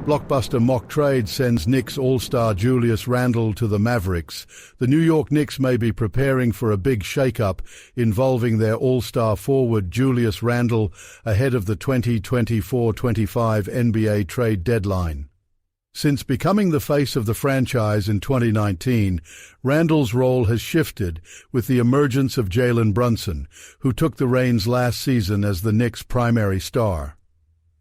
Blockbuster mock trade sends Knicks all-star Julius Randle to the Mavericks. The New York Knicks may be preparing for a big shakeup involving their all-star forward Julius Randle ahead of the 2024-25 NBA trade deadline. Since becoming the face of the franchise in 2019, Randle's role has shifted with the emergence of Jalen Brunson, who took the reins last season as the Knicks' primary star.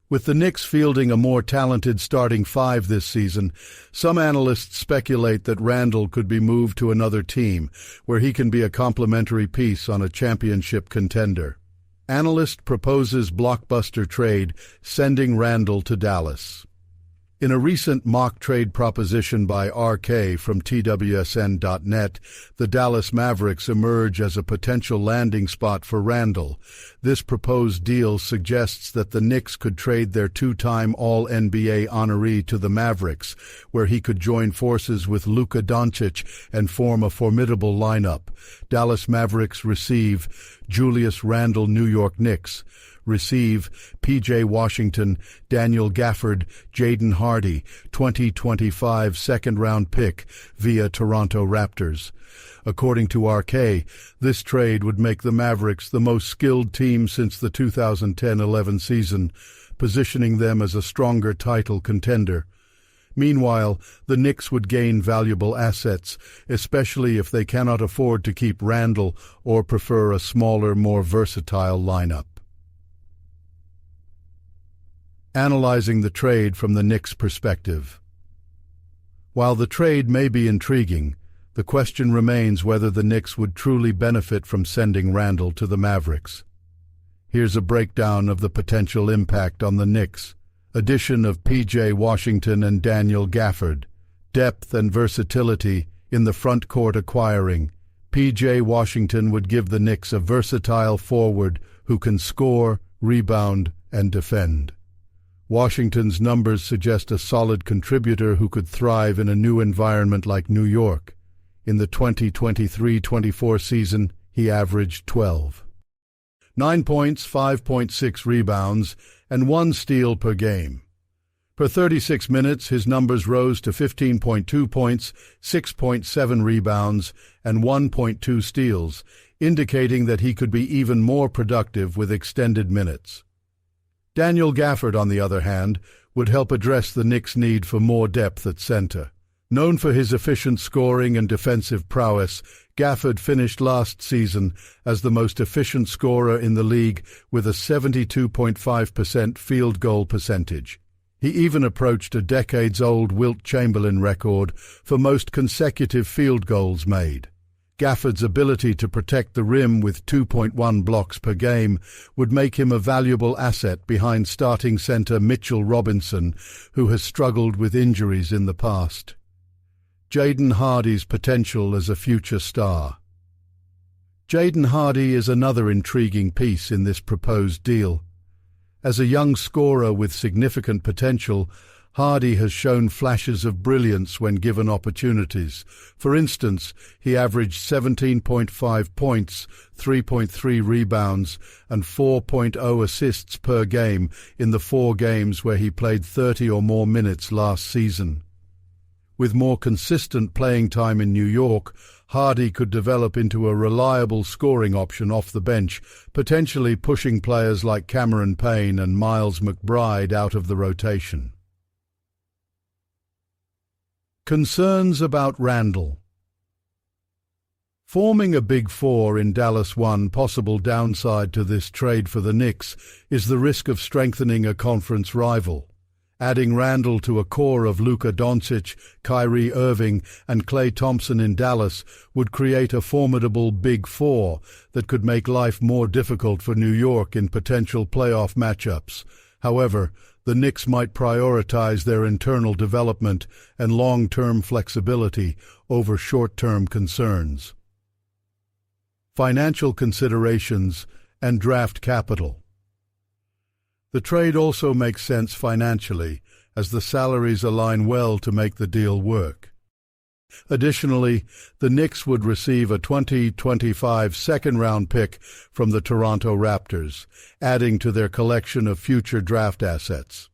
With the Knicks fielding a more talented starting five this season, some analysts speculate that Randle could be moved to another team, where he can be a complementary piece on a championship contender. Analyst proposes blockbuster trade, sending Randle to Dallas. In a recent mock trade proposition by RK from TWSN.net, the Dallas Mavericks emerge as a potential landing spot for Randle. This proposed deal suggests that the Knicks could trade their two-time All-NBA honoree to the Mavericks, where he could join forces with Luka Doncic and form a formidable lineup. Dallas Mavericks receive Julius Randle. New York Knicks receive P.J. Washington, Daniel Gafford, Jaden Hardy, 2025 second-round pick via Toronto Raptors. According to RK, this trade would make the Mavericks the most skilled team since the 2010-11 season, positioning them as a stronger title contender. Meanwhile, the Knicks would gain valuable assets, especially if they cannot afford to keep Randle or prefer a smaller, more versatile lineup. Analyzing the trade from the Knicks' perspective. While the trade may be intriguing, the question remains whether the Knicks would truly benefit from sending Randle to the Mavericks. Here's a breakdown of the potential impact on the Knicks. Addition of P.J. Washington and Daniel Gafford. Depth and versatility in the front court acquiring. P.J. Washington would give the Knicks a versatile forward who can score, rebound, and defend. Washington's numbers suggest a solid contributor who could thrive in a new environment like New York. In the 2023-24 season, he averaged 9 points, 5.6 rebounds, and 1 steal per game. Per 36 minutes, his numbers rose to 15.2 points, 6.7 rebounds, and 1.2 steals, indicating that he could be even more productive with extended minutes. Daniel Gafford, on the other hand, would help address the Knicks' need for more depth at center. Known for his efficient scoring and defensive prowess, Gafford finished last season as the most efficient scorer in the league with a 72.5% field goal percentage. He even approached a decades-old Wilt Chamberlain record for most consecutive field goals made. Gafford's ability to protect the rim with 2.1 blocks per game would make him a valuable asset behind starting center Mitchell Robinson, who has struggled with injuries in the past. Jaden Hardy's potential as a future star. Jaden Hardy is another intriguing piece in this proposed deal. As a young scorer with significant potential, Hardy has shown flashes of brilliance when given opportunities. For instance, he averaged 17.5 points, 3.3 rebounds, and 4.0 assists per game in the 4 games where he played 30 or more minutes last season. With more consistent playing time in New York, Hardy could develop into a reliable scoring option off the bench, potentially pushing players like Cameron Payne and Miles McBride out of the rotation. Concerns about Randle. Forming a Big Four in Dallas. One possible downside to this trade for the Knicks is the risk of strengthening a conference rival. Adding Randle to a core of Luka Doncic, Kyrie Irving, and Klay Thompson in Dallas would create a formidable Big Four that could make life more difficult for New York in potential playoff matchups. However, the Knicks might prioritize their internal development and long-term flexibility over short-term concerns. Financial considerations and draft capital. The trade also makes sense financially, as the salaries align well to make the deal work. Additionally, the Knicks would receive a 2025 second-round pick from the Toronto Raptors, adding to their collection of future draft assets.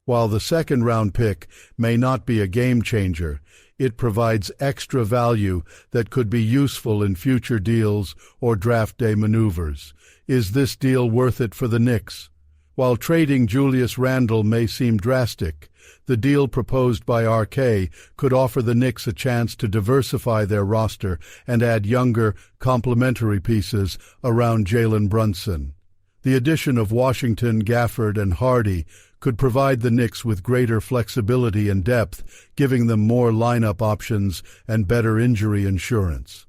While the second-round pick may not be a game-changer, it provides extra value that could be useful in future deals or draft day maneuvers. Is this deal worth it for the Knicks? While trading Julius Randle may seem drastic, the deal proposed by RK could offer the Knicks a chance to diversify their roster and add younger, complementary pieces around Jalen Brunson. The addition of Washington, Gafford, and Hardy could provide the Knicks with greater flexibility and depth, giving them more lineup options and better injury insurance.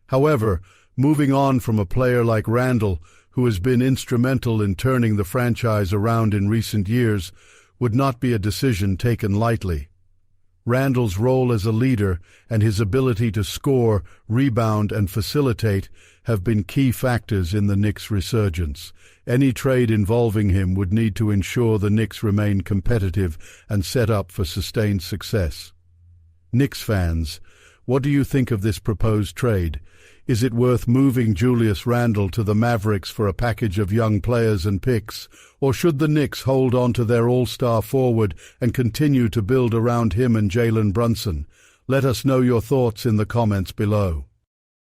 However, moving on from a player like Randle, who has been instrumental in turning the franchise around in recent years, would not be a decision taken lightly. Randle's role as a leader and his ability to score, rebound, and facilitate have been key factors in the Knicks' resurgence. Any trade involving him would need to ensure the Knicks remain competitive and set up for sustained success. Knicks fans, what do you think of this proposed trade? Is it worth moving Julius Randle to the Mavericks for a package of young players and picks, or should the Knicks hold on to their all-star forward and continue to build around him and Jalen Brunson? Let us know your thoughts in the comments below.